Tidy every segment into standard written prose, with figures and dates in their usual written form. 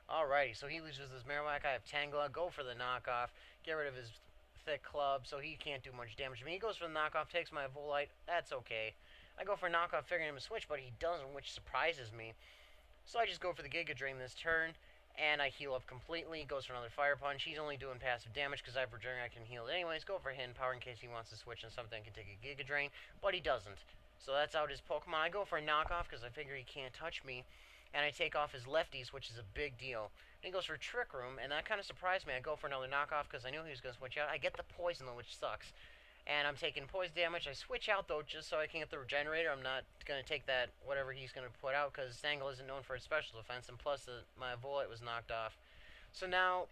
Alrighty, so he loses his Marowak. I have Tangela. Go for the knockoff. Get rid of his thick club so he can't do much damage to me. He goes for the knockoff, takes my Volite. That's okay. I go for a knockoff, figuring him to switch, but he doesn't, which surprises me. So I just go for the Giga Drain this turn, and I heal up completely. Goes for another Fire Punch. He's only doing passive damage because I have Regenerate. I can heal it anyways. Go for Hidden Power in case he wants to switch and something can take a Giga Drain, but he doesn't. So that's out his Pokemon. I go for a knockoff because I figure he can't touch me, and I take off his lefties, which is a big deal. And he goes for Trick Room, and that kind of surprised me. I go for another knockoff because I knew he was going to switch out. I get the Poison, though, which sucks. And I'm taking poison damage. I switch out, though, just so I can get the Regenerator. I'm not going to take that, whatever he's going to put out, because Stangle isn't known for its special defense, and plus my Volite was knocked off. So now,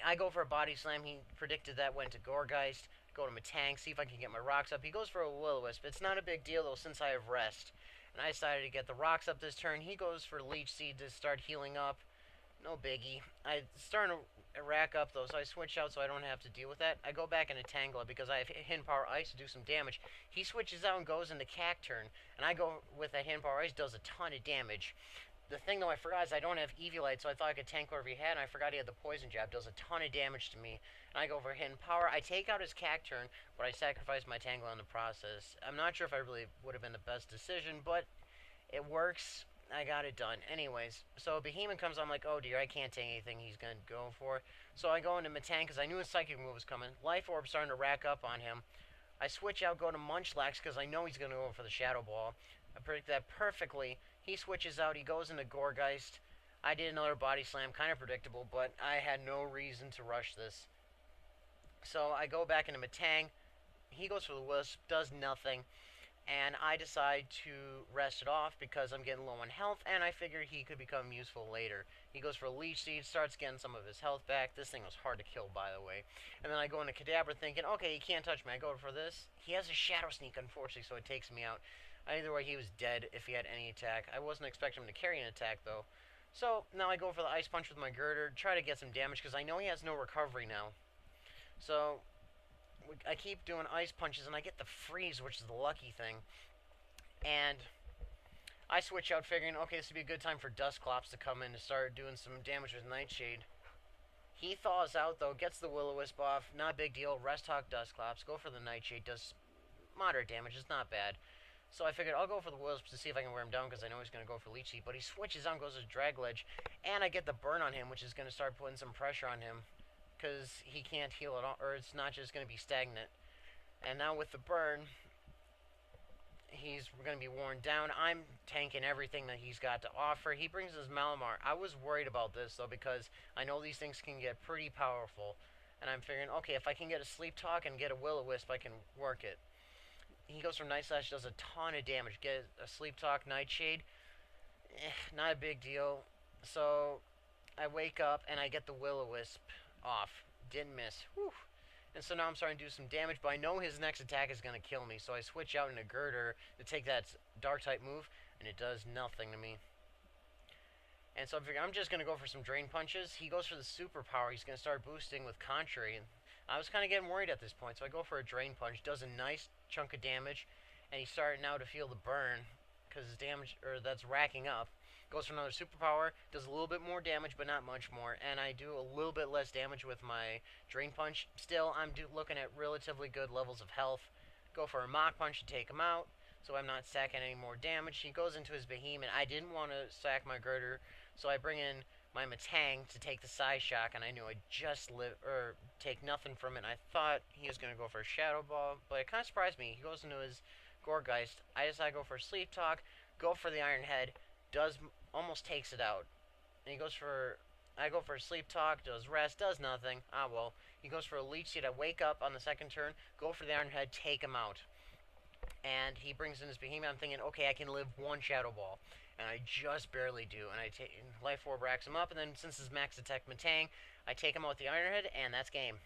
I go for a Body Slam. He predicted that, went to Gourgeist. Go to Matang, see if I can get my rocks up. He goes for a Will-O-Wisp. It's not a big deal, though, since I have Rest. And I decided to get the rocks up this turn. He goes for Leech Seed to start healing up. No biggie. I'm starting to rack up, though, so I switch out so I don't have to deal with that. I go back into Tangela because I have Hidden Power Ice to do some damage. He switches out and goes into Cacturn, and I go with a Hidden Power Ice, does a ton of damage. The thing, though, I forgot is I don't have Eviolite, so I thought I could tank whatever he had, and I forgot he had the Poison Jab. Does a ton of damage to me. And I go for Hidden Power. I take out his Cacturn, but I sacrifice my Tangela in the process. I'm not sure if I really would have been the best decision, but it works. I got it done. Anyways, so Behemoth comes on, I'm like, oh dear, I can't take anything he's going to go for. So I go into Matang because I knew his Psychic move was coming. Life Orb starting to rack up on him. I switch out, go to Munchlax because I know he's going to go for the Shadow Ball. I predict that perfectly. He switches out, he goes into Gourgeist. I did another Body Slam, kind of predictable, but I had no reason to rush this. So I go back into Matang. He goes for the Wisp, does nothing. And I decide to rest it off because I'm getting low on health, and I figured he could become useful later. He goes for a Leech Seed, starts getting some of his health back. This thing was hard to kill, by the way. And then I go into Kadabra thinking, okay, he can't touch me. I go for this. He has a Shadow Sneak, unfortunately, so it takes me out. Either way, he was dead if he had any attack. I wasn't expecting him to carry an attack, though. So now I go for the Ice Punch with my Girder, try to get some damage because I know he has no recovery now. So I keep doing Ice Punches, and I get the Freeze, which is the lucky thing. And I switch out, figuring, okay, this would be a good time for Dusclops to come in to start doing some damage with Nightshade. He thaws out, though, gets the Will-O-Wisp off. Not a big deal. Rest Hawk, Dusclops. Go for the Nightshade. Does moderate damage. It's not bad. So I figured I'll go for the Wisp to see if I can wear him down because I know he's going to go for Leech Seed. But he switches out and goes to Dragledge. And I get the burn on him, which is going to start putting some pressure on him. Because he can't heal at all, or it's not just going to be stagnant. And now with the burn, he's going to be worn down. I'm tanking everything that he's got to offer. He brings his Malamar. I was worried about this, though, because I know these things can get pretty powerful. And I'm figuring, okay, if I can get a Sleep Talk and get a Will-O-Wisp, I can work it. He goes from Night Slash, does a ton of damage. Get a Sleep Talk, Nightshade. Not a big deal. So I wake up and I get the Will-O-Wisp off. Didn't miss. Whew. And so now I'm starting to do some damage, but I know his next attack is going to kill me. So I switch out into Girder to take that Dark-type move, and it does nothing to me. And so I figure I'm just going to go for some Drain Punches. He goes for the Superpower. He's going to start boosting with Contrary. And I was kind of getting worried at this point, so I go for a Drain Punch. Does a nice chunk of damage, and he's starting now to feel the burn because his damage, or that's racking up. Goes for another Superpower, does a little bit more damage, but not much more, and I do a little bit less damage with my Drain Punch. Still, I'm looking at relatively good levels of health. Go for a Mach Punch to take him out, so I'm not stacking any more damage. He goes into his Behemoth. I didn't want to sack my Girder, so I bring in my Matang to take the Psyshock, and I knew I'd just take nothing from it. I thought he was going to go for a Shadow Ball, but it kind of surprised me. He goes into his Gourgeist. I decide to go for a Sleep Talk, go for the Iron Head, almost takes it out. And I go for a Sleep Talk, does Rest, does nothing. Ah, well. He goes for a Leech Seed. I wake up on the second turn, go for the Iron Head, take him out. And he brings in his Behemoth. I'm thinking, okay, I can live one Shadow Ball. And I just barely do. And I take Life Orb racks him up, and then since his max attack Matang, I take him out with the Iron Head, and that's game.